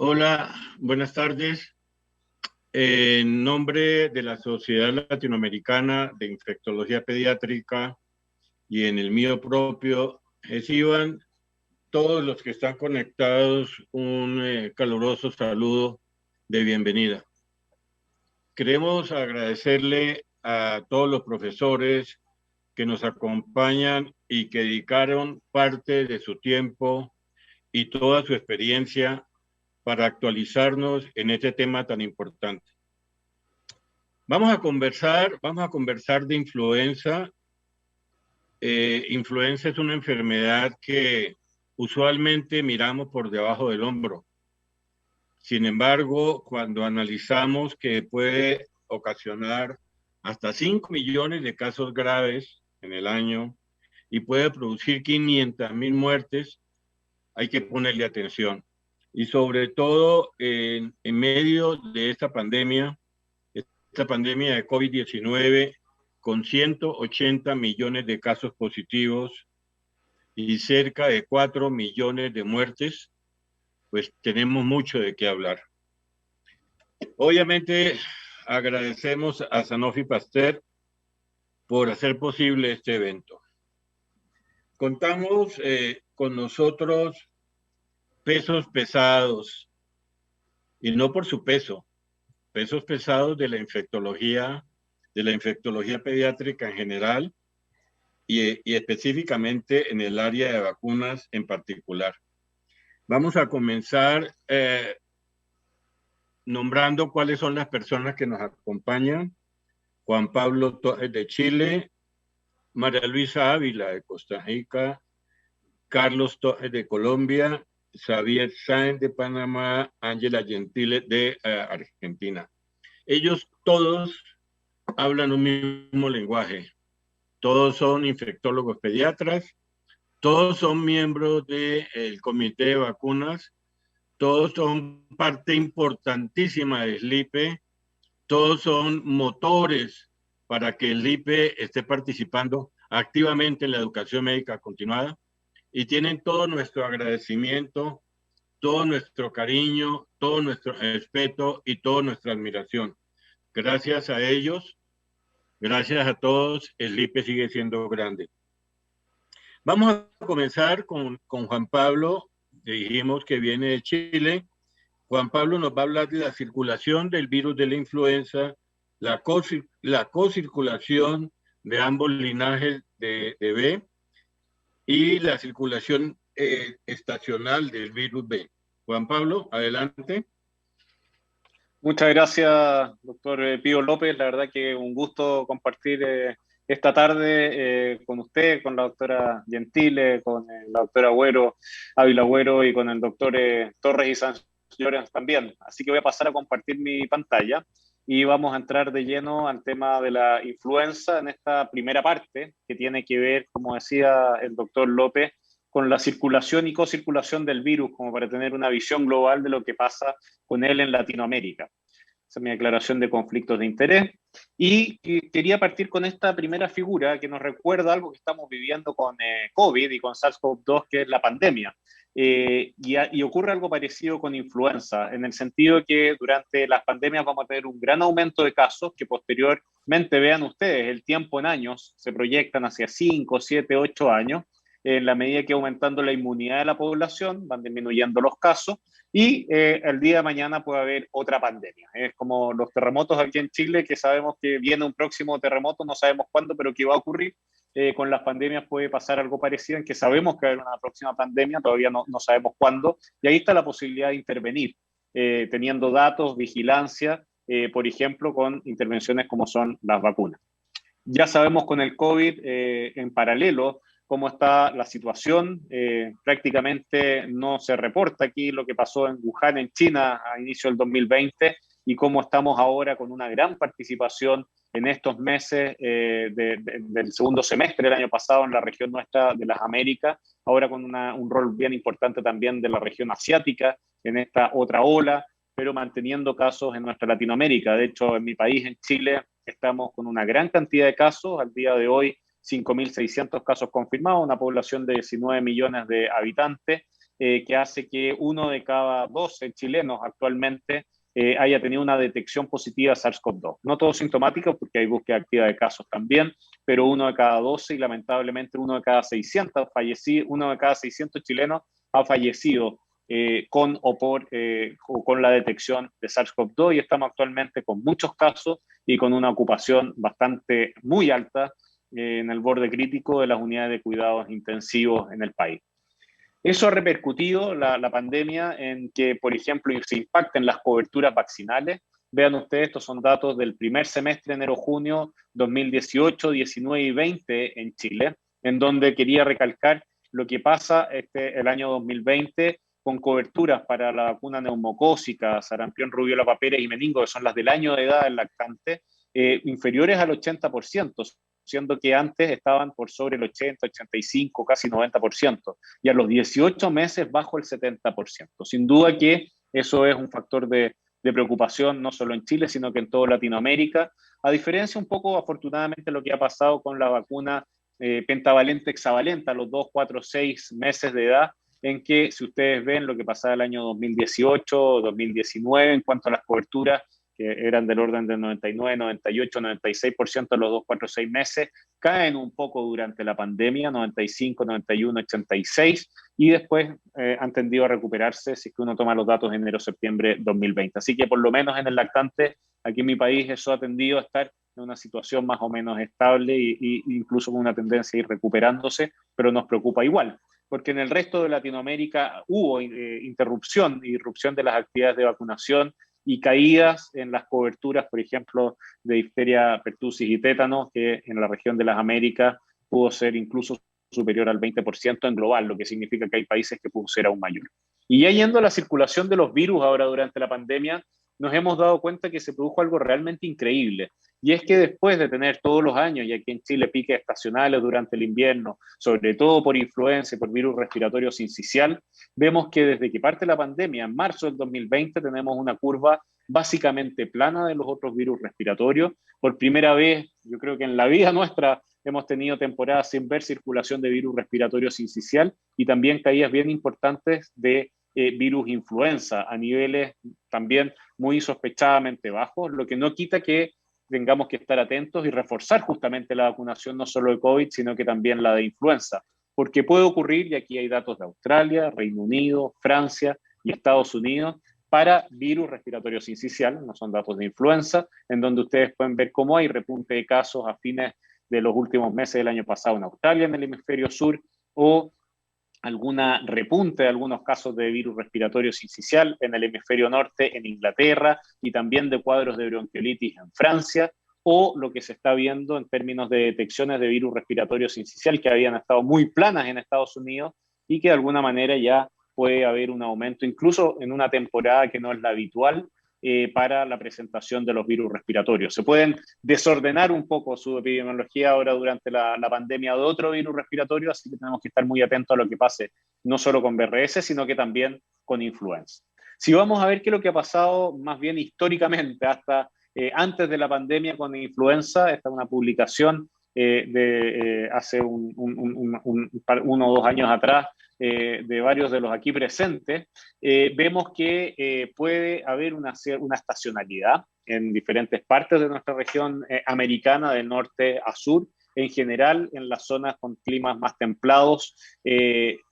Hola, buenas tardes. En nombre de la Sociedad Latinoamericana de Infectología Pediátrica y en el mío propio, reciban todos los que están conectados un caluroso saludo de bienvenida. Queremos agradecerle a todos los profesores que nos acompañan y que dedicaron parte de su tiempo y toda su experiencia para actualizarnos en este tema tan importante. Vamos a conversar de influenza. Influenza es una enfermedad que usualmente miramos por debajo del hombro. Sin embargo, cuando analizamos que puede ocasionar hasta 5 millones de casos graves en el año y puede producir 500,000 muertes, hay que ponerle atención. Y sobre todo en medio de esta pandemia de COVID-19, con 180 millones de casos positivos y cerca de 4 millones de muertes, pues tenemos mucho de qué hablar. Obviamente agradecemos a Sanofi Pasteur por hacer posible este evento. Contamos con nosotros pesos pesados, y no por su pesos pesados de la infectología pediátrica en general y específicamente en el área de vacunas en particular. Vamos a comenzar nombrando cuáles son las personas que nos acompañan. Juan Pablo Torres de Chile, María Luisa Ávila de Costa Rica, Carlos Torres de Colombia, Xavier Sáenz de Panamá, Ángela Gentile de Argentina. Ellos todos hablan un mismo lenguaje. Todos son infectólogos pediatras, todos son miembros del comité de vacunas, todos son parte importantísima de SLIPE, todos son motores para que el SLIPE esté participando activamente en la educación médica continuada y tienen todo nuestro agradecimiento, todo nuestro cariño, todo nuestro respeto y toda nuestra admiración. Gracias a ellos, gracias a todos, el SLIPE sigue siendo grande. Vamos a comenzar con Juan Pablo, dijimos que viene de Chile. Juan Pablo nos va a hablar de la circulación del virus de la influenza, la cocirculación de ambos linajes de B y la circulación estacional del virus B. Juan Pablo, adelante. Muchas gracias, doctor Pío López. La verdad que un gusto compartir esta tarde con usted, con la doctora Gentile, con la doctora Ávila Agüero y con el doctor Torres y Sánchez Llorens también. Así que voy a pasar a compartir mi pantalla y vamos a entrar de lleno al tema de la influenza en esta primera parte, que tiene que ver, como decía el doctor López, con la circulación y cocirculación del virus, como para tener una visión global de lo que pasa con él en Latinoamérica. Esa es mi declaración de conflictos de interés. Y quería partir con esta primera figura que nos recuerda algo que estamos viviendo con COVID y con SARS-CoV-2, que es la pandemia. Y ocurre algo parecido con influenza, en el sentido que durante las pandemias vamos a tener un gran aumento de casos que posteriormente, vean ustedes, el tiempo en años se proyectan hacia 5, 7, 8 años. En la medida que aumentando la inmunidad de la población, van disminuyendo los casos y el día de mañana puede haber otra pandemia. Es como los terremotos aquí en Chile, que sabemos que viene un próximo terremoto, no sabemos cuándo, pero que va a ocurrir. Con las pandemias puede pasar algo parecido, en que sabemos que va a haber una próxima pandemia, todavía no sabemos cuándo, y ahí está la posibilidad de intervenir, teniendo datos, vigilancia, por ejemplo, con intervenciones como son las vacunas. Ya sabemos con el COVID en paralelo cómo está la situación. Prácticamente no se reporta aquí lo que pasó en Wuhan, en China, a inicio del 2020, y cómo estamos ahora con una gran participación en estos meses del segundo semestre del año pasado en la región nuestra de las Américas, ahora con un rol bien importante también de la región asiática en esta otra ola, pero manteniendo casos en nuestra Latinoamérica. De hecho, en mi país, en Chile, estamos con una gran cantidad de casos. Al día de hoy, 5.600 casos confirmados, una población de 19 millones de habitantes, que hace que 1 de cada 12 chilenos actualmente haya tenido una detección positiva de SARS-CoV-2. No todo sintomático, porque hay búsqueda activa de casos también, pero 1 de cada 12 y lamentablemente 1 de cada 600 1 de cada 600 chilenos ha fallecido con o con la detección de SARS-CoV-2, y estamos actualmente con muchos casos y con una ocupación bastante muy alta en el borde crítico de las unidades de cuidados intensivos en el país. Eso ha repercutido la pandemia en que, por ejemplo, se impacten las coberturas vaccinales. Vean ustedes, estos son datos del primer semestre, enero-junio 2018, 19 y 20 en Chile, en donde quería recalcar lo que pasa el año 2020 con coberturas para la vacuna neumocócica, sarampión, rubiola, paperas y meningo, que son las del año de edad del lactante, inferiores al 80%, siendo que antes estaban por sobre el 80, 85, casi 90%, y a los 18 meses bajo el 70%. Sin duda que eso es un factor de preocupación no solo en Chile, sino que en toda Latinoamérica, a diferencia un poco, afortunadamente, lo que ha pasado con la vacuna pentavalente, hexavalente, a los 2, 4, 6 meses de edad, en que si ustedes ven lo que pasaba el año 2018, 2019, en cuanto a las coberturas, que eran del orden del 99, 98, 96% a los 2, 4, 6 meses, caen un poco durante la pandemia, 95, 91, 86, y después han tendido a recuperarse si es que uno toma los datos de enero-septiembre 2020. Así que por lo menos en el lactante, aquí en mi país, eso ha tendido a estar en una situación más o menos estable e incluso con una tendencia a ir recuperándose, pero nos preocupa igual, porque en el resto de Latinoamérica hubo irrupción de las actividades de vacunación y caídas en las coberturas, por ejemplo, de difteria, pertussis y tétanos, que en la región de las Américas pudo ser incluso superior al 20% en global, lo que significa que hay países que pudo ser aún mayor. Y ya yendo a la circulación de los virus ahora durante la pandemia, nos hemos dado cuenta que se produjo algo realmente increíble. Y es que después de tener todos los años, y aquí en Chile piques estacionales durante el invierno, sobre todo por influenza y por virus respiratorio sincicial, vemos que desde que parte la pandemia, en marzo del 2020, tenemos una curva básicamente plana de los otros virus respiratorios. Por primera vez, yo creo que en la vida nuestra, hemos tenido temporadas sin ver circulación de virus respiratorio sincicial y también caídas bien importantes de virus influenza a niveles también muy sospechadamente bajos, lo que no quita que tengamos que estar atentos y reforzar justamente la vacunación no solo de COVID, sino que también la de influenza, porque puede ocurrir, y aquí hay datos de Australia, Reino Unido, Francia y Estados Unidos, para virus respiratorio sincicial, no son datos de influenza, en donde ustedes pueden ver cómo hay repunte de casos a fines de los últimos meses del año pasado en Australia, en el hemisferio sur, o alguna repunte de algunos casos de virus respiratorio sincicial en el hemisferio norte, en Inglaterra, y también de cuadros de bronquiolitis en Francia, o lo que se está viendo en términos de detecciones de virus respiratorio sincicial que habían estado muy planas en Estados Unidos y que de alguna manera ya puede haber un aumento, incluso en una temporada que no es la habitual, para la presentación de los virus respiratorios. Se pueden desordenar un poco su epidemiología ahora durante la pandemia de otro virus respiratorio, así que tenemos que estar muy atentos a lo que pase, no solo con BRS, sino que también con influenza. Si vamos a ver qué es lo que ha pasado más bien históricamente, hasta antes de la pandemia con influenza, esta es una publicación de hace uno o 2 años atrás, de varios de los aquí presentes, vemos que puede haber una estacionalidad en diferentes partes de nuestra región americana, de norte a sur, en general en las zonas con climas más templados,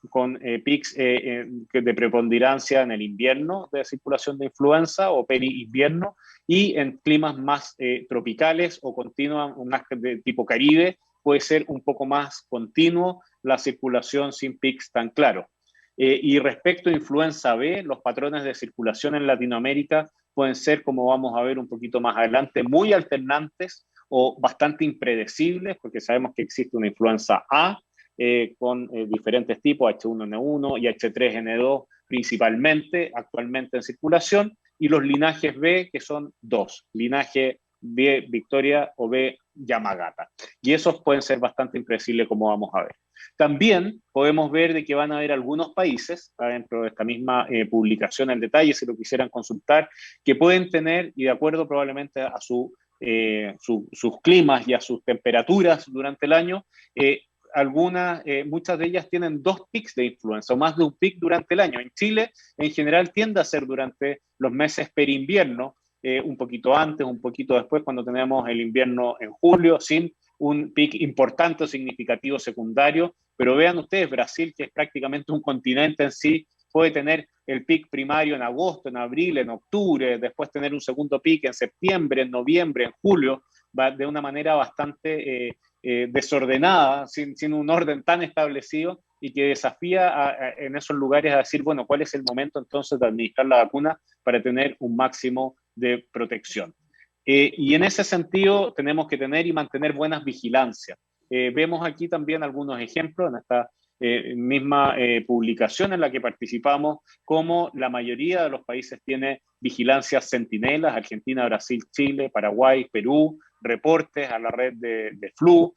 con pics de preponderancia en el invierno de circulación de influenza o peri-invierno, y en climas más tropicales o continuos, más de tipo Caribe, puede ser un poco más continuo la circulación sin pics tan claros. Y respecto a influenza B, los patrones de circulación en Latinoamérica pueden ser, como vamos a ver un poquito más adelante, muy alternantes o bastante impredecibles, porque sabemos que existe una influenza A con diferentes tipos, H1N1 y H3N2 principalmente, actualmente en circulación, y los linajes B, que son 2, linaje B Victoria o B Yamagata. Y esos pueden ser bastante impredecibles, como vamos a ver. También podemos ver de que van a haber algunos países, dentro de esta misma publicación en detalle, si lo quisieran consultar, que pueden tener, y de acuerdo probablemente a sus climas y a sus temperaturas durante el año, muchas de ellas tienen 2 picos de influenza o más de un pic durante el año. En Chile, en general, tiende a ser durante los meses perinvierno, un poquito antes, un poquito después, cuando tenemos el invierno en julio, sin un pic importante o significativo secundario. Pero vean ustedes, Brasil, que es prácticamente un continente en sí, puede tener el pic primario en agosto, en abril, en octubre, después tener un segundo pic en septiembre, en noviembre, en julio, va de una manera bastante desordenada, sin un orden tan establecido, y que desafía en esos lugares a decir, bueno, ¿cuál es el momento entonces de administrar la vacuna para tener un máximo de protección? Y en ese sentido tenemos que tener y mantener buenas vigilancias. Vemos aquí también algunos ejemplos en esta misma publicación en la que participamos, como la mayoría de los países tiene vigilancias centinelas: Argentina, Brasil, Chile, Paraguay, Perú, reportes a la red de flu,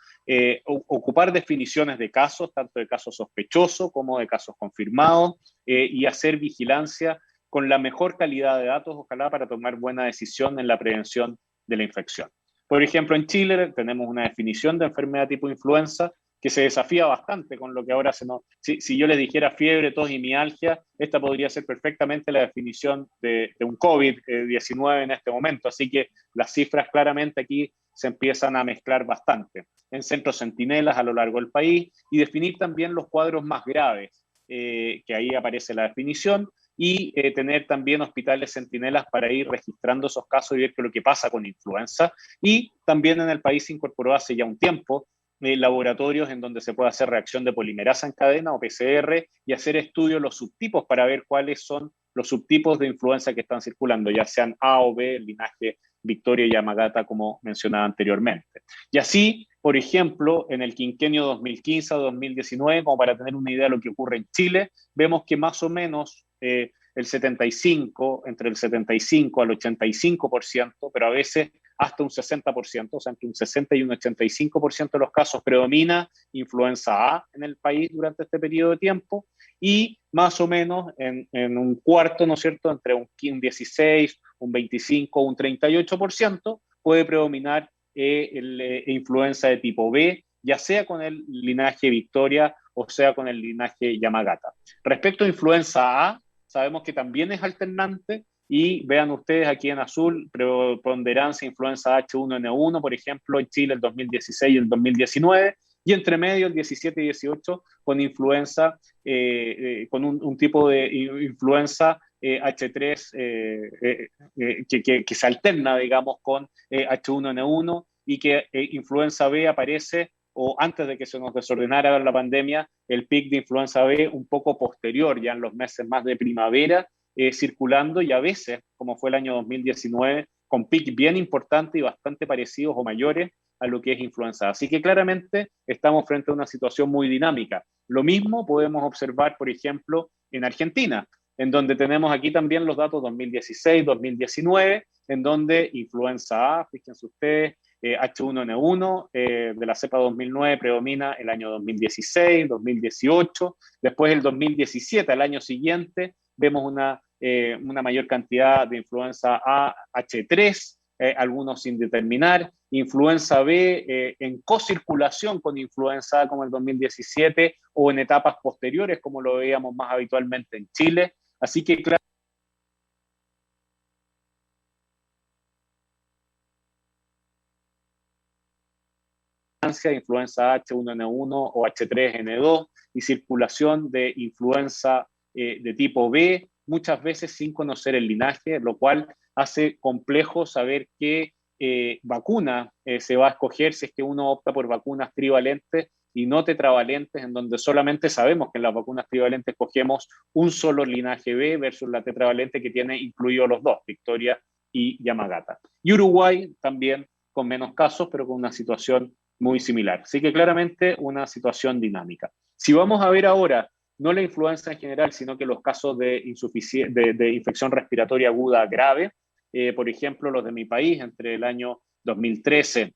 ocupar definiciones de casos, tanto de casos sospechosos como de casos confirmados, y hacer vigilancia con la mejor calidad de datos, ojalá, para tomar buena decisión en la prevención de la infección. Por ejemplo, en Chile tenemos una definición de enfermedad tipo influenza que se desafía bastante con lo que ahora se nos... Si yo les dijera fiebre, tos y mialgia, esta podría ser perfectamente la definición de un COVID-19 en este momento. Así que las cifras claramente aquí se empiezan a mezclar bastante. En centros centinelas a lo largo del país, y definir también los cuadros más graves, que ahí aparece la definición, y tener también hospitales centinelas para ir registrando esos casos y ver qué es lo que pasa con influenza. Y también en el país se incorporó hace ya un tiempo laboratorios en donde se puede hacer reacción de polimerasa en cadena o PCR, y hacer estudios de los subtipos para ver cuáles son los subtipos de influenza que están circulando, ya sean A o B, el linaje Victoria y Yamagata, como mencionaba anteriormente. Y así, por ejemplo, en el quinquenio 2015 a 2019, como para tener una idea de lo que ocurre en Chile, vemos que más o menos entre el 75 al 85%, pero a veces hasta un 60%, o sea, entre un 60 y un 85% de los casos predomina influenza A en el país durante este periodo de tiempo, y más o menos en un cuarto, ¿no es cierto?, entre un 16, un 25, un 38%, puede predominar influenza de tipo B, ya sea con el linaje Victoria o sea con el linaje Yamagata. Respecto a influenza A, sabemos que también es alternante, y vean ustedes aquí en azul, preponderancia influenza H1N1, por ejemplo, en Chile el 2016 y el 2019, y entre medio el 17 y 18 con influenza, con un tipo de influenza H3 que se alterna, digamos, con H1N1, y que influenza B aparece, o antes de que se nos desordenara la pandemia, el pic de influenza B un poco posterior, ya en los meses más de primavera, circulando, y a veces, como fue el año 2019, con pic bien importantes y bastante parecidos o mayores a lo que es influenza. Así que claramente estamos frente a una situación muy dinámica. Lo mismo podemos observar, por ejemplo, en Argentina, en donde tenemos aquí también los datos 2016-2019, en donde influenza A, fíjense ustedes, H1N1 de la cepa 2009 predomina el año 2016, 2018, después el 2017, al año siguiente, vemos una mayor cantidad de influenza A, H3, algunos sin determinar, influenza B en cocirculación con influenza A como el 2017, o en etapas posteriores como lo veíamos más habitualmente en Chile. Así que claro, de influenza H1N1 o H3N2, y circulación de influenza de tipo B, muchas veces sin conocer el linaje, lo cual hace complejo saber qué vacuna se va a escoger si es que uno opta por vacunas trivalentes y no tetravalentes, en donde solamente sabemos que en las vacunas trivalentes escogemos un solo linaje B versus la tetravalente que tiene incluidos los dos, Victoria y Yamagata. Y Uruguay también con menos casos, pero con una situación muy similar. Así que claramente una situación dinámica. Si vamos a ver ahora, no la influenza en general, sino que los casos de infección respiratoria aguda grave, por ejemplo, los de mi país, entre el año 2013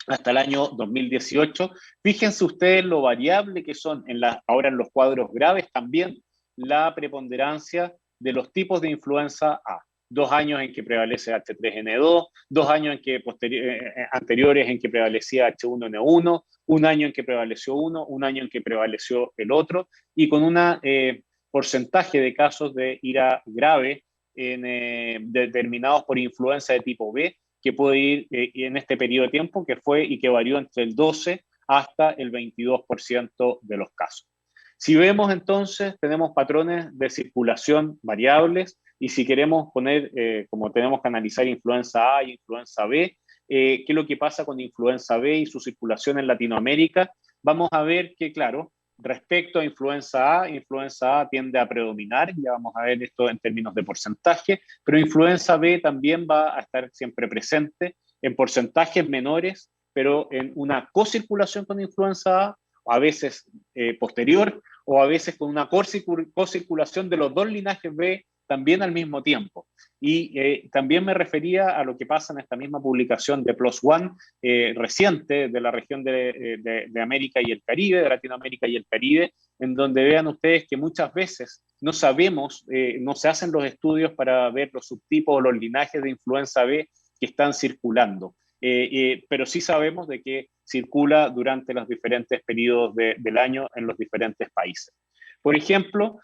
hasta el año 2018, fíjense ustedes lo variable que son ahora en los cuadros graves también la preponderancia de los tipos de influenza A. 2 años en que prevalece H3N2, 2 años en que anteriores en que prevalecía H1N1, un año en que prevaleció uno, un año en que prevaleció el otro, y con un porcentaje de casos de ira grave determinados por influenza de tipo B, que puede ir en este periodo de tiempo, que fue y que varió entre el 12 hasta el 22% de los casos. Si vemos entonces, tenemos patrones de circulación variables, y si queremos poner, como tenemos que analizar influenza A y influenza B, qué es lo que pasa con influenza B y su circulación en Latinoamérica, vamos a ver que, claro, respecto a influenza A tiende a predominar, ya vamos a ver esto en términos de porcentaje, pero influenza B también va a estar siempre presente en porcentajes menores, pero en una cocirculación con influenza a veces posterior, o a veces con una cocirculación de los dos linajes B también al mismo tiempo. Y también me refería a lo que pasa en esta misma publicación de PLOS ONE reciente de la región de América y el Caribe, de Latinoamérica y el Caribe, en donde vean ustedes que muchas veces no sabemos, no se hacen los estudios para ver los subtipos o los linajes de influenza B que están circulando. Pero sí sabemos de que circula durante los diferentes periodos del año en los diferentes países. Por ejemplo,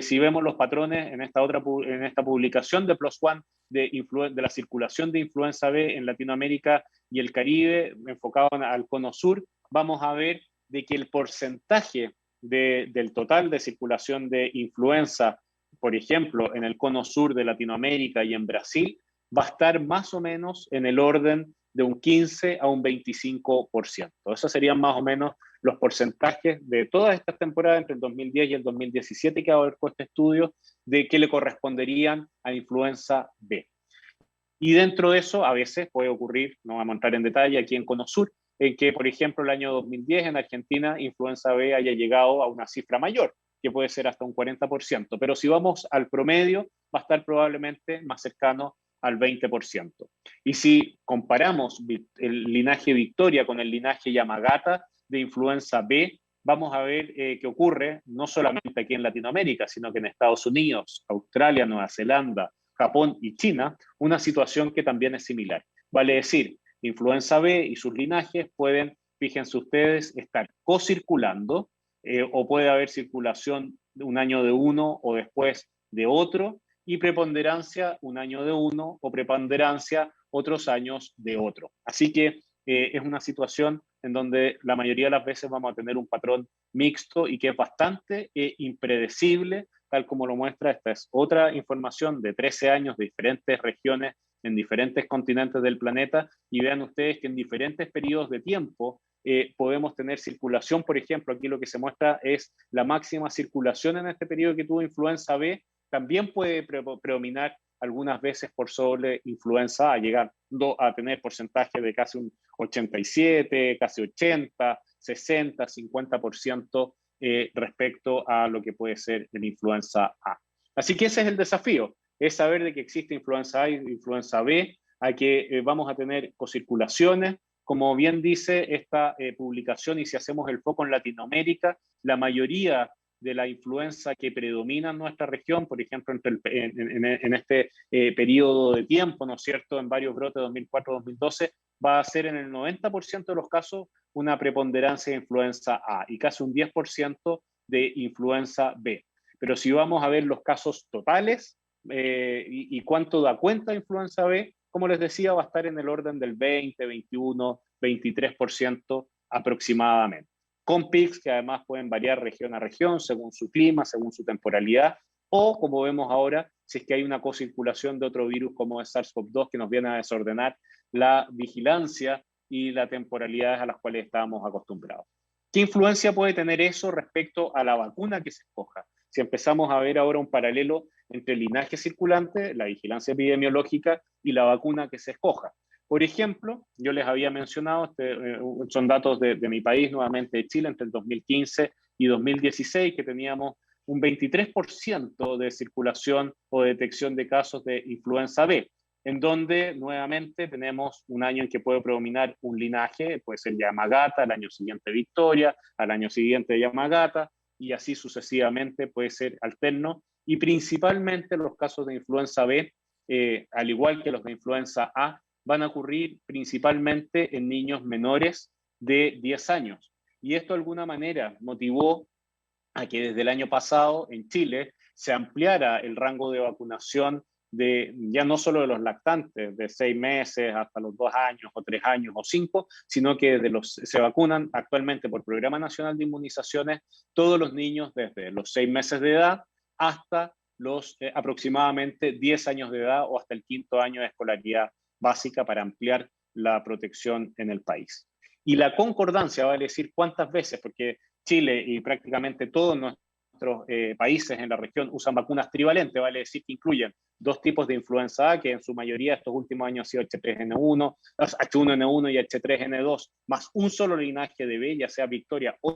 si vemos los patrones en esta publicación de PLOS ONE de la circulación de influenza B en Latinoamérica y el Caribe, enfocado al cono sur, vamos a ver de que el porcentaje del total de circulación de influenza, por ejemplo, en el cono sur de Latinoamérica y en Brasil, va a estar más o menos en el orden de un 15 a un 25%. Esos serían más o menos los porcentajes de todas estas temporadas entre el 2010 y el 2017 que va a haber puesto estudios de qué le corresponderían a influenza B. Y dentro de eso, a veces puede ocurrir, no vamos a entrar en detalle aquí en Cono Sur, en que, por ejemplo, el año 2010 en Argentina, influenza B haya llegado a una cifra mayor, que puede ser hasta un 40%. Pero si vamos al promedio, va a estar probablemente más cercano al 20%. Y si comparamos el linaje Victoria con el linaje Yamagata de influenza B, vamos a ver qué ocurre no solamente aquí en Latinoamérica, sino que en Estados Unidos, Australia, Nueva Zelanda, Japón y China, una situación que también es similar. Vale decir, influenza B y sus linajes pueden, fíjense ustedes, estar cocirculando o puede haber circulación de un año de uno o después de otro, y preponderancia un año de uno o preponderancia otros años de otro. Así que es una situación en donde la mayoría de las veces vamos a tener un patrón mixto y que es bastante impredecible, tal como lo muestra. Esta es otra información de 13 años de diferentes regiones en diferentes continentes del planeta, y vean ustedes que en diferentes periodos de tiempo podemos tener circulación. Por ejemplo, aquí lo que se muestra es la máxima circulación en este periodo que tuvo influenza B, también puede predominar algunas veces por sobre influenza A, llegando a tener porcentajes de casi un 87, casi 80, 60, 50% respecto a lo que puede ser el influenza A. Así que ese es el desafío, es saber de que existe influenza A y influenza B, a que vamos a tener cocirculaciones. Como bien dice esta publicación, y si hacemos el foco en Latinoamérica, la mayoría de la influenza que predomina en nuestra región, por ejemplo, en este periodo de tiempo, ¿no es cierto?, en varios brotes 2004-2012, va a ser en el 90% de los casos una preponderancia de influenza A y casi un 10% de influenza B. Pero si vamos a ver los casos totales y cuánto da cuenta de influenza B, como les decía, va a estar en el orden del 20, 21, 23% aproximadamente, con picos que además pueden variar región a región según su clima, según su temporalidad, o como vemos ahora, si es que hay una cocirculación de otro virus como es SARS-CoV-2 que nos viene a desordenar la vigilancia y la temporalidad a las cuales estábamos acostumbrados. ¿Qué influencia puede tener eso respecto a la vacuna que se escoja? Si empezamos a ver ahora un paralelo entre el linaje circulante, la vigilancia epidemiológica y la vacuna que se escoja. Por ejemplo, yo les había mencionado, son datos de mi país, nuevamente de Chile, entre el 2015 y 2016, que teníamos un 23% de circulación o detección de casos de influenza B, en donde nuevamente tenemos un año en que puede predominar un linaje, puede ser Yamagata, al año siguiente Victoria, al año siguiente Yamagata, y así sucesivamente puede ser alterno, y principalmente los casos de influenza B al igual que los de influenza A, van a ocurrir principalmente en niños menores de 10 años. Y esto de alguna manera motivó a que desde el año pasado en Chile se ampliara el rango de vacunación de ya no solo de los lactantes de 6 meses hasta los 2 años o 3 años o 5, sino que se vacunan actualmente por Programa Nacional de Inmunizaciones todos los niños desde los 6 meses de edad hasta los aproximadamente 10 años de edad o hasta el 5º año de escolaridad básica para ampliar la protección en el país. Y la concordancia vale decir cuántas veces, porque Chile y prácticamente todos nuestros países en la región usan vacunas trivalentes, vale decir que incluyen 2 tipos de influenza A, que en su mayoría estos últimos años ha sido H3N1, H1N1 y H3N2, más un solo linaje de B, ya sea Victoria o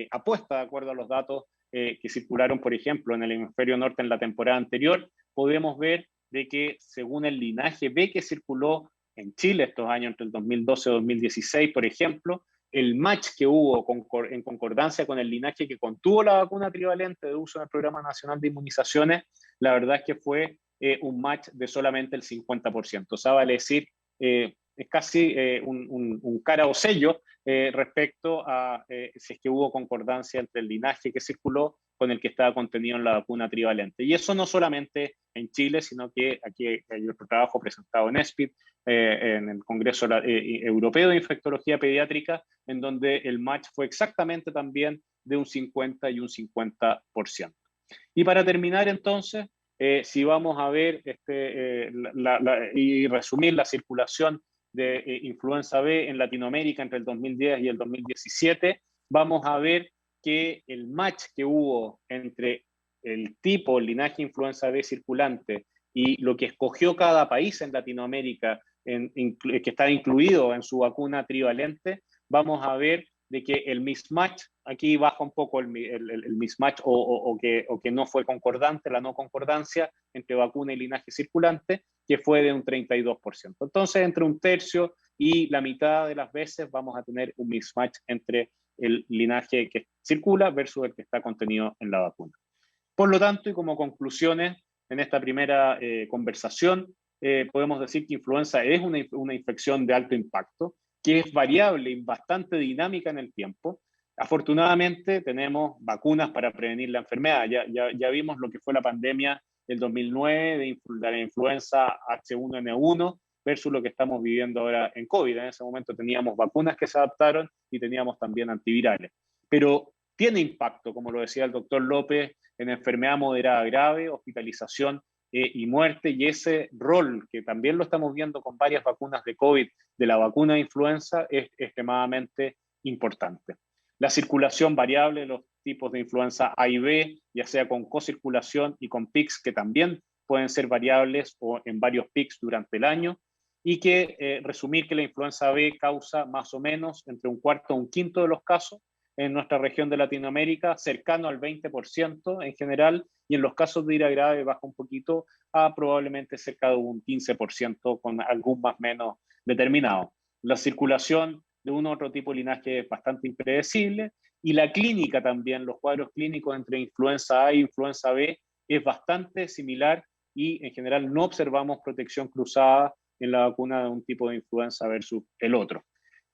apuesta de acuerdo a los datos que circularon, por ejemplo, en el hemisferio norte en la temporada anterior, podemos ver de que según el linaje B que circuló en Chile estos años entre el 2012 y 2016, por ejemplo, el match que hubo en concordancia con el linaje que contuvo la vacuna trivalente de uso en el Programa Nacional de Inmunizaciones, la verdad es que fue un match de solamente el 50%. O sea, vale decir, es casi un cara o sello respecto a si es que hubo concordancia entre el linaje que circuló con el que estaba contenido en la vacuna trivalente. Y eso no solamente en Chile, sino que aquí hay otro trabajo presentado en ESPID, en el Congreso Europeo de Infectología Pediátrica, en donde el match fue exactamente también de un 50 y un 50%. Y para terminar entonces, si vamos a ver y resumir la circulación de influenza B en Latinoamérica entre el 2010 y el 2017, vamos a ver que el match que hubo entre el tipo, el linaje influenza B circulante y lo que escogió cada país en Latinoamérica, que está incluido en su vacuna trivalente, vamos a ver de que el mismatch, aquí baja un poco el mismatch o que no fue concordante, la no concordancia entre vacuna y linaje circulante, que fue de un 32%. Entonces, entre un tercio y la mitad de las veces vamos a tener un mismatch entre el linaje que circula versus el que está contenido en la vacuna. Por lo tanto, y como conclusiones en esta primera conversación, podemos decir que influenza es una infección de alto impacto, que es variable y bastante dinámica en el tiempo. Afortunadamente tenemos vacunas para prevenir la enfermedad. Ya vimos lo que fue la pandemia del 2009 de la influenza H1N1 versus lo que estamos viviendo ahora en COVID. En ese momento teníamos vacunas que se adaptaron y teníamos también antivirales. Pero tiene impacto, como lo decía el doctor López, en enfermedad moderada grave, hospitalización y muerte, y ese rol que también lo estamos viendo con varias vacunas de COVID, de la vacuna de influenza, es extremadamente importante. La circulación variable de los tipos de influenza A y B, ya sea con cocirculación y con pics, que también pueden ser variables o en varios pics durante el año, y que resumir que la influenza B causa más o menos entre un cuarto o un quinto de los casos en nuestra región de Latinoamérica, cercano al 20% en general, y en los casos de ira grave baja un poquito a probablemente cerca de un 15% con algún más o menos determinado. La circulación de un otro tipo de linaje es bastante impredecible, y la clínica también, los cuadros clínicos entre influenza A e influenza B es bastante similar, y en general no observamos protección cruzada en la vacuna de un tipo de influenza versus el otro.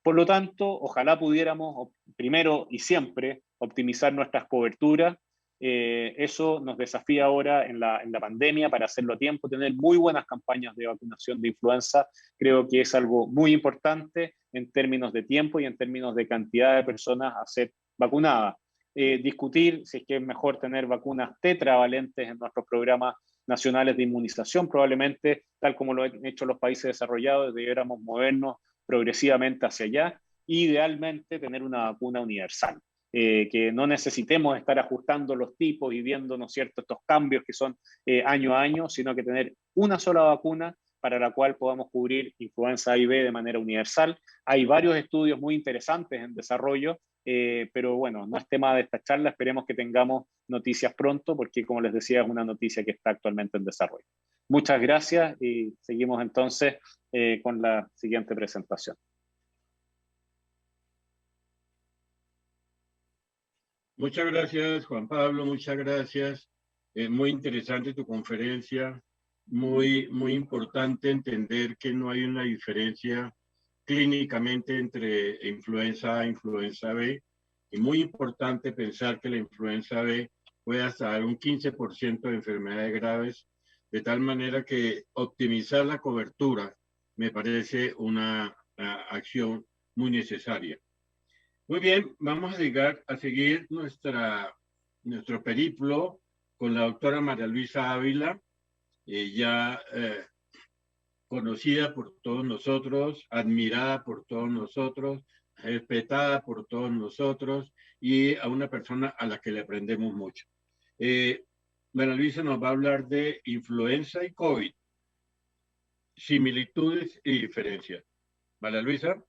Por lo tanto, ojalá pudiéramos, primero y siempre, optimizar nuestras coberturas. Eso nos desafía ahora en la pandemia para hacerlo a tiempo, tener muy buenas campañas de vacunación de influenza. Creo que es algo muy importante en términos de tiempo y en términos de cantidad de personas a ser vacunadas. Discutir si es que es mejor tener vacunas tetravalentes en nuestros programas nacionales de inmunización. Probablemente, tal como lo han hecho los países desarrollados, debiéramos movernos progresivamente hacia allá, idealmente tener una vacuna universal, que no necesitemos estar ajustando los tipos y viendo, ¿no es cierto?, estos cambios que son año a año, sino que tener una sola vacuna para la cual podamos cubrir influenza A y B de manera universal. Hay varios estudios muy interesantes en desarrollo, pero bueno, no es tema de esta charla, esperemos que tengamos noticias pronto, porque como les decía, es una noticia que está actualmente en desarrollo. Muchas gracias y seguimos entonces con la siguiente presentación. Muchas gracias, Juan Pablo, muchas gracias. Muy interesante tu conferencia, muy importante entender que no hay una diferencia clínicamente entre influenza A e influenza B, y muy importante pensar que la influenza B puede hasta dar un 15% de enfermedades graves, de tal manera que optimizar la cobertura me parece una acción muy necesaria. Muy bien, vamos a seguir nuestro periplo con la doctora María Luisa Ávila, ya conocida por todos nosotros, admirada por todos nosotros, respetada por todos nosotros y a una persona a la que le aprendemos mucho. María Luisa nos va a hablar de influenza y COVID, similitudes y diferencias. María Luisa.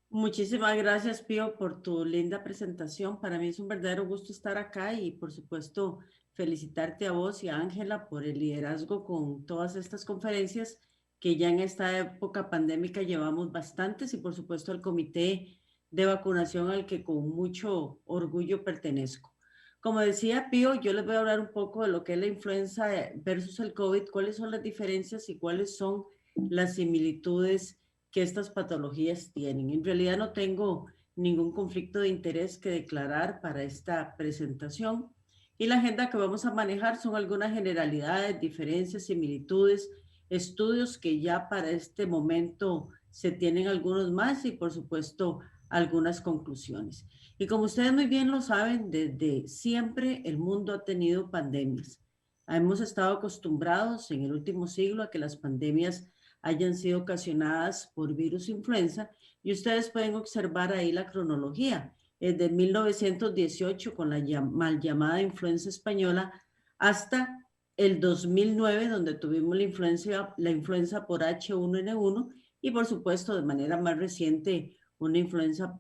Muchísimas gracias, Pío, por tu linda presentación. Para mí es un verdadero gusto estar acá y, por supuesto, felicitarte a vos y a Ángela por el liderazgo con todas estas conferencias que ya en esta época pandémica llevamos bastantes y, por supuesto, al comité de vacunación al que con mucho orgullo pertenezco. Como decía Pío, yo les voy a hablar un poco de lo que es la influenza versus el COVID, cuáles son las diferencias y cuáles son las similitudes que estas patologías tienen. En realidad no tengo ningún conflicto de interés que declarar para esta presentación y la agenda que vamos a manejar son algunas generalidades, diferencias, similitudes, estudios que ya para este momento se tienen algunos más y por supuesto algunas conclusiones. Y como ustedes muy bien lo saben, desde siempre el mundo ha tenido pandemias. Hemos estado acostumbrados en el último siglo a que las pandemias hayan sido ocasionadas por virus influenza y ustedes pueden observar ahí la cronología. Desde 1918 con la mal llamada influenza española hasta el 2009 donde tuvimos la influenza por H1N1 y por supuesto de manera más reciente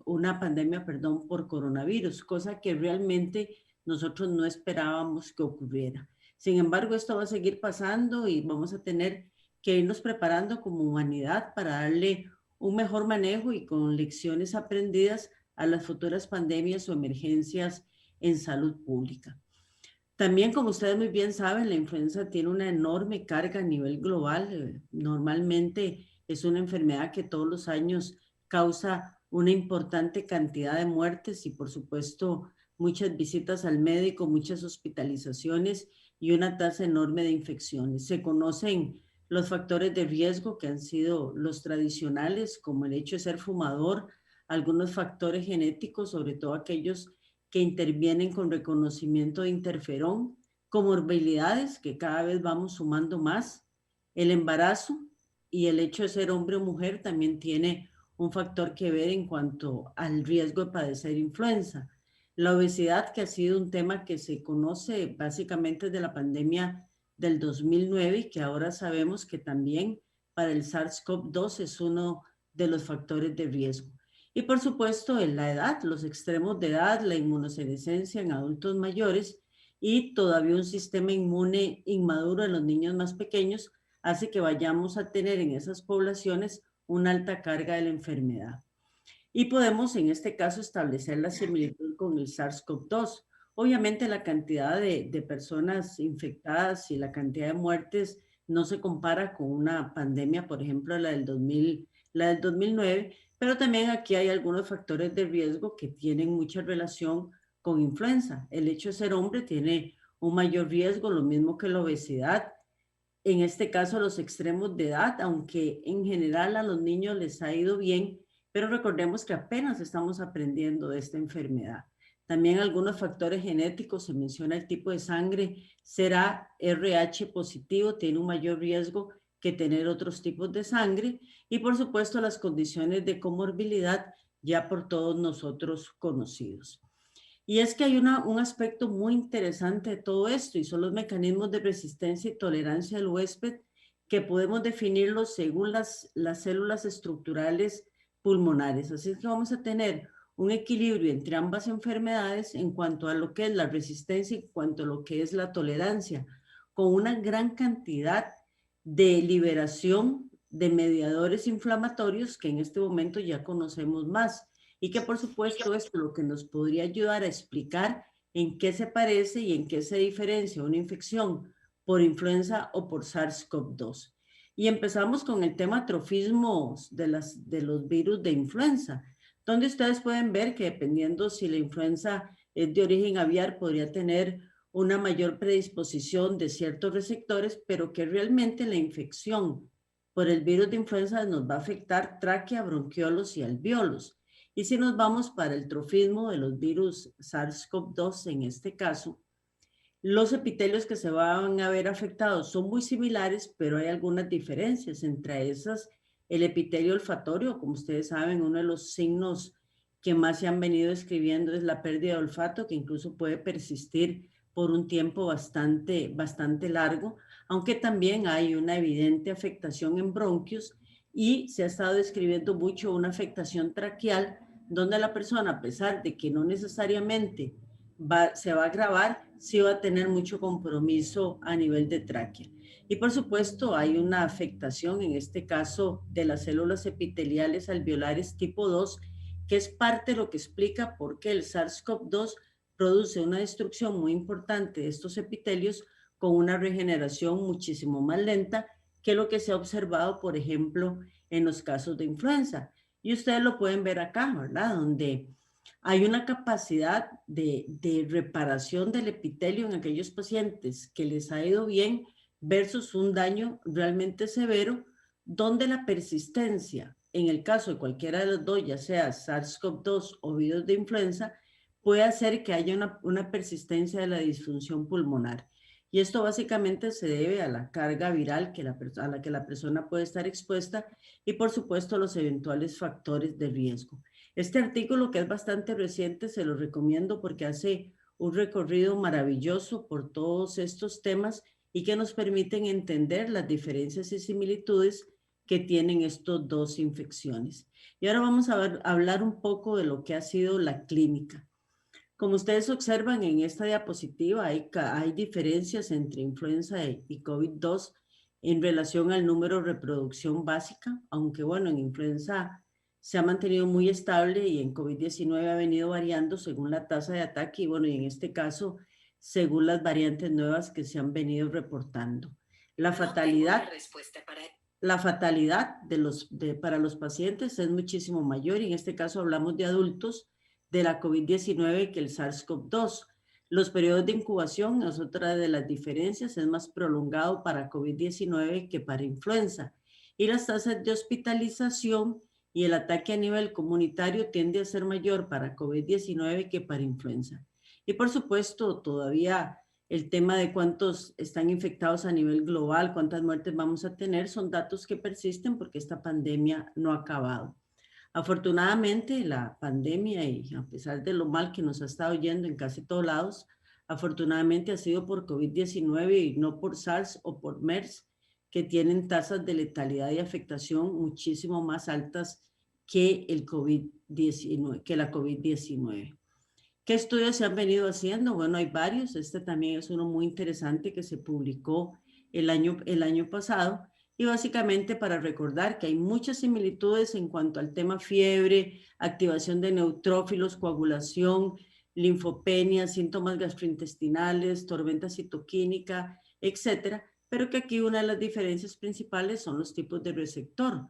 una pandemia, perdón, por coronavirus, cosa que realmente nosotros no esperábamos que ocurriera. Sin embargo, esto va a seguir pasando y vamos a tener que irnos preparando como humanidad para darle un mejor manejo y con lecciones aprendidas a las futuras pandemias o emergencias en salud pública. También, como ustedes muy bien saben, la influenza tiene una enorme carga a nivel global. Normalmente es una enfermedad que todos los años causa una importante cantidad de muertes y, por supuesto, muchas visitas al médico, muchas hospitalizaciones y una tasa enorme de infecciones. Se conocen los factores de riesgo que han sido los tradicionales, como el hecho de ser fumador, algunos factores genéticos, sobre todo aquellos que intervienen con reconocimiento de interferón, comorbilidades que cada vez vamos sumando más, el embarazo y el hecho de ser hombre o mujer también tiene un factor que ver en cuanto al riesgo de padecer influenza. La obesidad, que ha sido un tema que se conoce básicamente desde la pandemia del 2009 y que ahora sabemos que también para el SARS-CoV-2 es uno de los factores de riesgo. Y por supuesto en la edad, los extremos de edad, la inmunosenescencia en adultos mayores y todavía un sistema inmune inmaduro en los niños más pequeños hace que vayamos a tener en esas poblaciones una alta carga de la enfermedad. Y podemos en este caso establecer la similitud con el SARS-CoV-2. Obviamente la cantidad de personas infectadas y la cantidad de muertes no se compara con una pandemia, por ejemplo, la del 2009, pero también aquí hay algunos factores de riesgo que tienen mucha relación con influenza. El hecho de ser hombre tiene un mayor riesgo, lo mismo que la obesidad. En este caso, los extremos de edad, aunque en general a los niños les ha ido bien, pero recordemos que apenas estamos aprendiendo de esta enfermedad. También algunos factores genéticos, se menciona el tipo de sangre, será RH positivo, tiene un mayor riesgo que tener otros tipos de sangre y por supuesto las condiciones de comorbilidad ya por todos nosotros conocidos. Y es que hay un aspecto muy interesante de todo esto y son los mecanismos de resistencia y tolerancia del huésped que podemos definirlos según las células estructurales pulmonares. Así es que vamos a tener un equilibrio entre ambas enfermedades en cuanto a lo que es la resistencia y en cuanto a lo que es la tolerancia, con una gran cantidad de liberación de mediadores inflamatorios que en este momento ya conocemos más y que por supuesto es lo que nos podría ayudar a explicar en qué se parece y en qué se diferencia una infección por influenza o por SARS-CoV-2. Y empezamos con el tema trofismos de los virus de influenza, donde ustedes pueden ver que dependiendo si la influenza es de origen aviar, podría tener una mayor predisposición de ciertos receptores, pero que realmente la infección por el virus de influenza nos va a afectar tráquea, bronquiolos y alvéolos. Y si nos vamos para el trofismo de los virus SARS-CoV-2, en este caso, los epitelios que se van a ver afectados son muy similares, pero hay algunas diferencias. Entre esas, el epitelio olfatorio, como ustedes saben, uno de los signos que más se han venido escribiendo es la pérdida de olfato, que incluso puede persistir por un tiempo bastante largo, aunque también hay una evidente afectación en bronquios y se ha estado describiendo mucho una afectación traqueal, donde la persona, a pesar de que no necesariamente se va a agravar, sí va a tener mucho compromiso a nivel de tráquea. Y por supuesto hay una afectación, en este caso, de las células epiteliales alveolares tipo 2, que es parte de lo que explica por qué el SARS-CoV-2 produce una destrucción muy importante de estos epitelios con una regeneración muchísimo más lenta que lo que se ha observado, por ejemplo, en los casos de influenza. Y ustedes lo pueden ver acá, ¿verdad? Donde hay una capacidad de reparación del epitelio en aquellos pacientes que les ha ido bien versus un daño realmente severo, donde la persistencia, en el caso de cualquiera de los dos, ya sea SARS-CoV-2 o virus de influenza, puede hacer que haya una persistencia de la disfunción pulmonar. Y esto básicamente se debe a la carga viral a la que la persona puede estar expuesta y, por supuesto, los eventuales factores de riesgo. Este artículo, que es bastante reciente, se lo recomiendo porque hace un recorrido maravilloso por todos estos temas y que nos permiten entender las diferencias y similitudes que tienen estas dos infecciones. Y ahora vamos a hablar un poco de lo que ha sido la clínica. Como ustedes observan en esta diapositiva, hay diferencias entre influenza y COVID-2 en relación al número de reproducción básica, aunque bueno, en influenza se ha mantenido muy estable y en COVID-19 ha venido variando según la tasa de ataque y bueno, y en este caso, según las variantes nuevas que se han venido reportando. La fatalidad para los pacientes es muchísimo mayor y en este caso hablamos de adultos de la COVID-19 que el SARS-CoV-2. Los periodos de incubación es otra de las diferencias, es más prolongado para COVID-19 que para influenza. Y las tasas de hospitalización y el ataque a nivel comunitario tiende a ser mayor para COVID-19 que para influenza. Y por supuesto, todavía el tema de cuántos están infectados a nivel global, cuántas muertes vamos a tener, son datos que persisten porque esta pandemia no ha acabado. Afortunadamente, la pandemia, y a pesar de lo mal que nos ha estado yendo en casi todos lados, afortunadamente ha sido por COVID-19 y no por SARS o por MERS, que tienen tasas de letalidad y afectación muchísimo más altas que el COVID-19, que la COVID-19. ¿Qué estudios se han venido haciendo? Bueno, hay varios. Este también es uno muy interesante que se publicó el año pasado. Y básicamente para recordar que hay muchas similitudes en cuanto al tema fiebre, activación de neutrófilos, coagulación, linfopenia, síntomas gastrointestinales, tormenta citoquímica, etcétera, pero que aquí una de las diferencias principales son los tipos de receptor,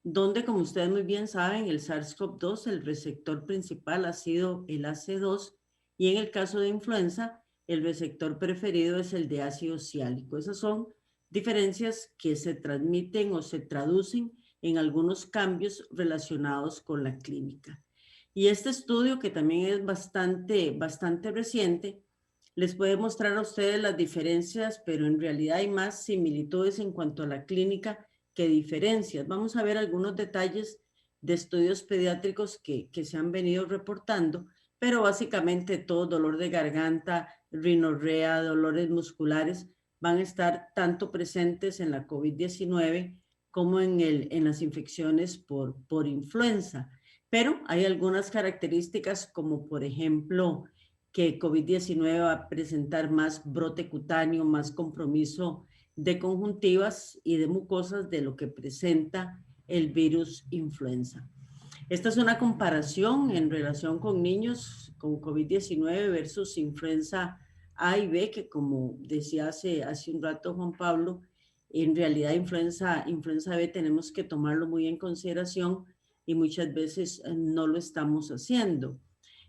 donde, como ustedes muy bien saben, el SARS-CoV-2, el receptor principal ha sido el AC2 y en el caso de influenza, el receptor preferido es el de ácido ciálico. Esas son diferencias que se transmiten o se traducen en algunos cambios relacionados con la clínica. Y este estudio, que también es bastante reciente, les puede mostrar a ustedes las diferencias, pero en realidad hay más similitudes en cuanto a la clínica que diferencias. Vamos a ver algunos detalles de estudios pediátricos que se han venido reportando, pero básicamente todo dolor de garganta, rinorrea, dolores musculares, van a estar tanto presentes en la COVID-19 como en las infecciones por influenza. Pero hay algunas características como, por ejemplo, que COVID-19 va a presentar más brote cutáneo, más compromiso de conjuntivas y de mucosas de lo que presenta el virus influenza. Esta es una comparación en relación con niños con COVID-19 versus influenza A y B, que como decía hace un rato Juan Pablo, en realidad influenza B tenemos que tomarlo muy en consideración y muchas veces no lo estamos haciendo.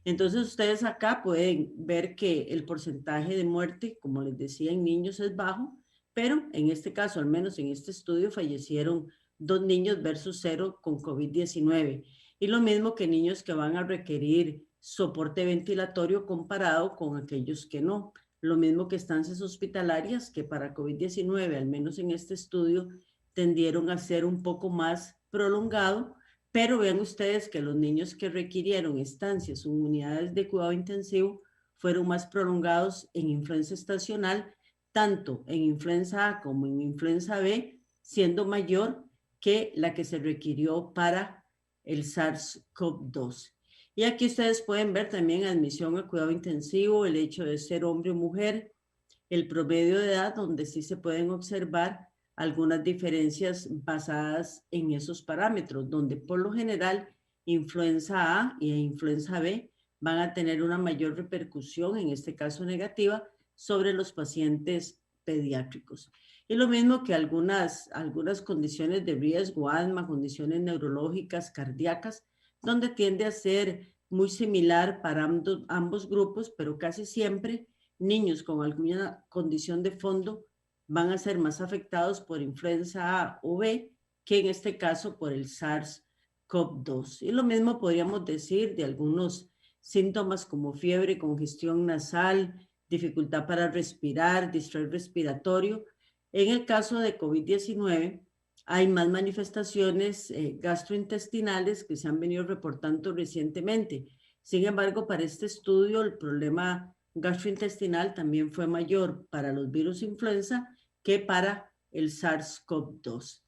Entonces ustedes acá pueden ver que el porcentaje de muerte, como les decía, en niños es bajo, pero en este caso, al menos en este estudio, fallecieron 2 niños versus 0 con COVID-19. Y lo mismo que niños que van a requerir soporte ventilatorio comparado con aquellos que no. Lo mismo que estancias hospitalarias que para COVID-19, al menos en este estudio, tendieron a ser un poco más prolongado, pero vean ustedes que los niños que requirieron estancias o unidades de cuidado intensivo fueron más prolongados en influenza estacional, tanto en influenza A como en influenza B, siendo mayor que la que se requirió para el SARS-CoV-2. Y aquí ustedes pueden ver también admisión a cuidado intensivo, el hecho de ser hombre o mujer, el promedio de edad, donde sí se pueden observar algunas diferencias basadas en esos parámetros, donde por lo general influenza A y influenza B van a tener una mayor repercusión, en este caso negativa, sobre los pacientes pediátricos. Y lo mismo que algunas condiciones de riesgo, asma, condiciones neurológicas, cardíacas, donde tiende a ser muy similar para ambos grupos, pero casi siempre niños con alguna condición de fondo van a ser más afectados por influenza A o B que en este caso por el SARS-CoV-2. Y lo mismo podríamos decir de algunos síntomas como fiebre, congestión nasal, dificultad para respirar, distrés respiratorio. En el caso de COVID-19 hay más manifestaciones gastrointestinales que se han venido reportando recientemente. Sin embargo, para este estudio el problema gastrointestinal también fue mayor para los virus influenza que para el SARS-CoV-2.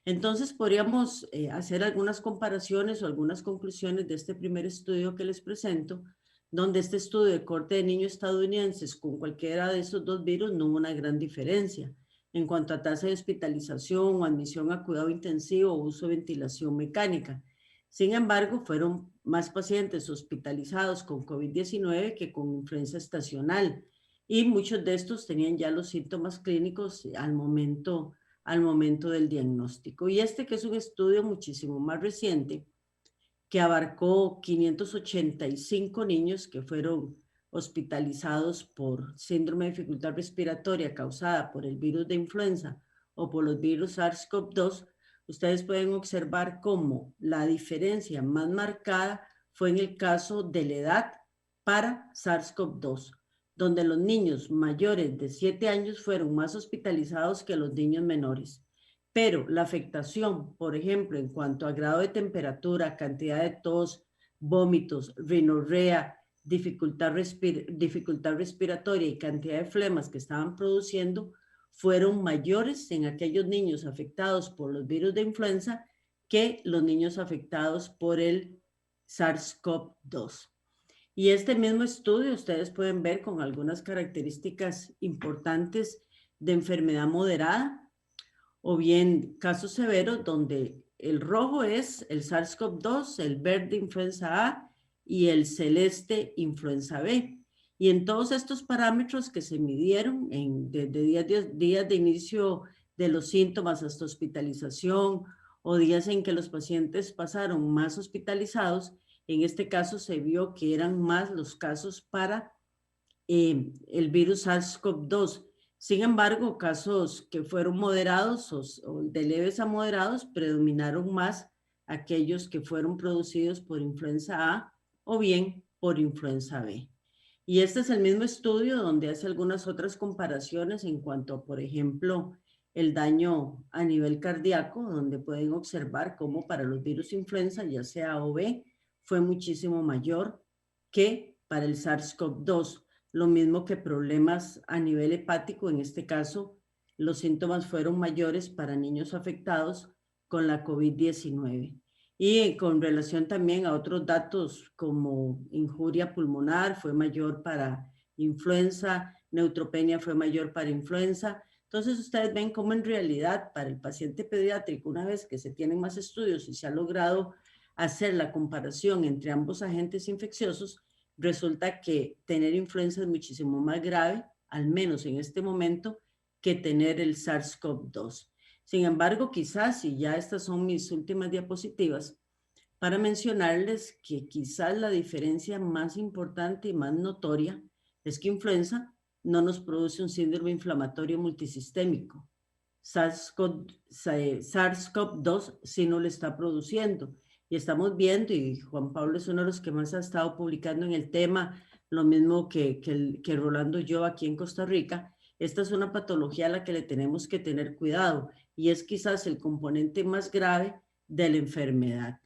Entonces podríamos hacer algunas comparaciones o algunas conclusiones de este primer estudio que les presento, donde este estudio de corte de niños estadounidenses con cualquiera de esos dos virus no hubo una gran diferencia en cuanto a tasa de hospitalización o admisión a cuidado intensivo o uso de ventilación mecánica. Sin embargo, fueron más pacientes hospitalizados con COVID-19 que con influenza estacional y muchos de estos tenían ya los síntomas clínicos al momento del diagnóstico. Y este que es un estudio muchísimo más reciente, que abarcó 585 niños que fueron hospitalizados por síndrome de dificultad respiratoria causada por el virus de influenza o por los virus SARS-CoV-2, ustedes pueden observar cómo la diferencia más marcada fue en el caso de la edad para SARS-CoV-2, donde los niños mayores de 7 años fueron más hospitalizados que los niños menores. Pero la afectación, por ejemplo, en cuanto a grado de temperatura, cantidad de tos, vómitos, rinorrea, dificultad respiratoria y cantidad de flemas que estaban produciendo, fueron mayores en aquellos niños afectados por los virus de influenza que los niños afectados por el SARS-CoV-2. Y este mismo estudio ustedes pueden ver con algunas características importantes de enfermedad moderada, o bien casos severos donde el rojo es el SARS-CoV-2, el verde influenza A y el celeste influenza B. Y en todos estos parámetros que se midieron desde días de inicio de los síntomas hasta hospitalización o días en que los pacientes pasaron más hospitalizados, en este caso se vio que eran más los casos para el virus SARS-CoV-2. Sin embargo, casos que fueron moderados o de leves a moderados predominaron más aquellos que fueron producidos por influenza A o bien por influenza B. Y este es el mismo estudio donde hace algunas otras comparaciones en cuanto a, por ejemplo, el daño a nivel cardíaco, donde pueden observar cómo para los virus influenza, ya sea A o B, fue muchísimo mayor que para el SARS-CoV-2. Lo mismo que problemas a nivel hepático, en este caso, los síntomas fueron mayores para niños afectados con la COVID-19. Y con relación también a otros datos como injuria pulmonar fue mayor para influenza, neutropenia fue mayor para influenza. Entonces ustedes ven cómo en realidad para el paciente pediátrico, una vez que se tienen más estudios y se ha logrado hacer la comparación entre ambos agentes infecciosos, resulta que tener influenza es muchísimo más grave, al menos en este momento, que tener el SARS-CoV-2. Sin embargo, quizás, y ya estas son mis últimas diapositivas, para mencionarles que quizás la diferencia más importante y más notoria es que influenza no nos produce un síndrome inflamatorio multisistémico. SARS-CoV-2 sí no lo está produciendo. Y estamos viendo, y Juan Pablo es uno de los que más ha estado publicando en el tema, lo mismo que Rolando y yo aquí en Costa Rica. Esta es una patología a la que le tenemos que tener cuidado y es quizás el componente más grave de la enfermedad.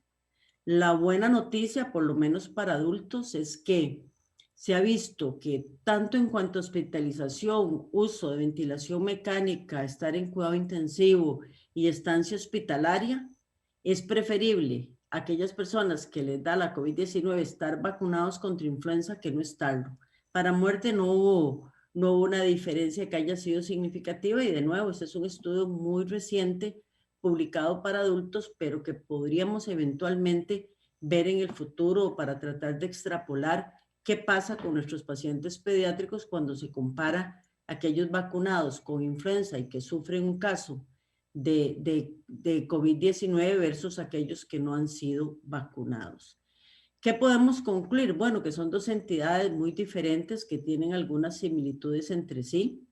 La buena noticia, por lo menos para adultos, es que se ha visto que tanto en cuanto a hospitalización, uso de ventilación mecánica, estar en cuidado intensivo y estancia hospitalaria, es preferible a aquellas personas que les da la COVID-19 estar vacunados contra influenza que no estarlo. Para muerte no hubo una diferencia que haya sido significativa y de nuevo, este es un estudio muy reciente publicado para adultos, pero que podríamos eventualmente ver en el futuro para tratar de extrapolar qué pasa con nuestros pacientes pediátricos cuando se compara aquellos vacunados con influenza y que sufren un caso de COVID-19 versus aquellos que no han sido vacunados. ¿Qué podemos concluir? Bueno, que son dos entidades muy diferentes que tienen algunas similitudes entre sí,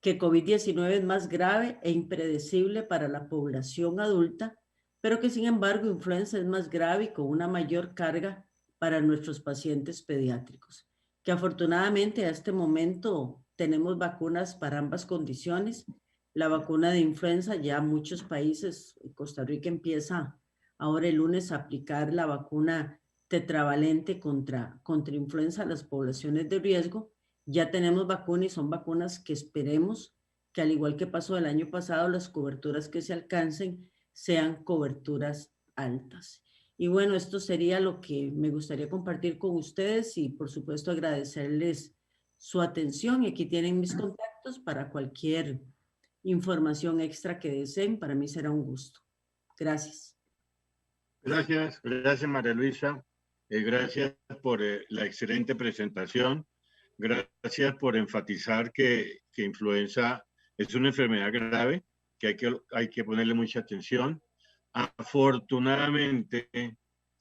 que COVID-19 es más grave e impredecible para la población adulta, pero que sin embargo influenza es más grave y con una mayor carga para nuestros pacientes pediátricos. Que afortunadamente a este momento tenemos vacunas para ambas condiciones. La vacuna de influenza ya muchos países, Costa Rica empieza ahora el lunes a aplicar la vacuna tetravalente contra influenza a las poblaciones de riesgo. Ya tenemos vacunas y son vacunas que esperemos que al igual que pasó el año pasado, las coberturas que se alcancen sean coberturas altas. Y bueno, esto sería lo que me gustaría compartir con ustedes y por supuesto agradecerles su atención. Y aquí tienen mis contactos para cualquier información extra que deseen. Para mí será un gusto. Gracias. Gracias María Luisa. Gracias por la excelente presentación. Gracias por enfatizar que influenza es una enfermedad grave, que hay que ponerle mucha atención. Afortunadamente,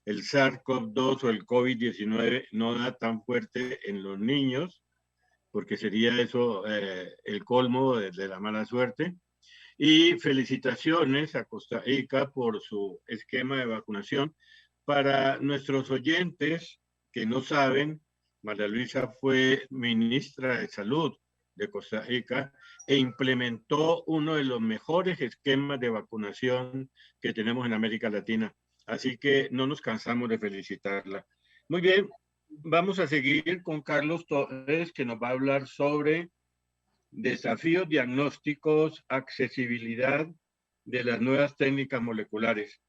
el SARS-CoV-2 o el COVID-19 no da tan fuerte en los niños, porque sería eso el colmo de la mala suerte. Y felicitaciones a Costa Rica por su esquema de vacunación. Para nuestros oyentes que no saben, María Luisa fue ministra de Salud de Costa Rica e implementó uno de los mejores esquemas de vacunación que tenemos en América Latina. Así que no nos cansamos de felicitarla. Muy bien, vamos a seguir con Carlos Torres, que nos va a hablar sobre desafíos diagnósticos, accesibilidad de las nuevas técnicas moleculares.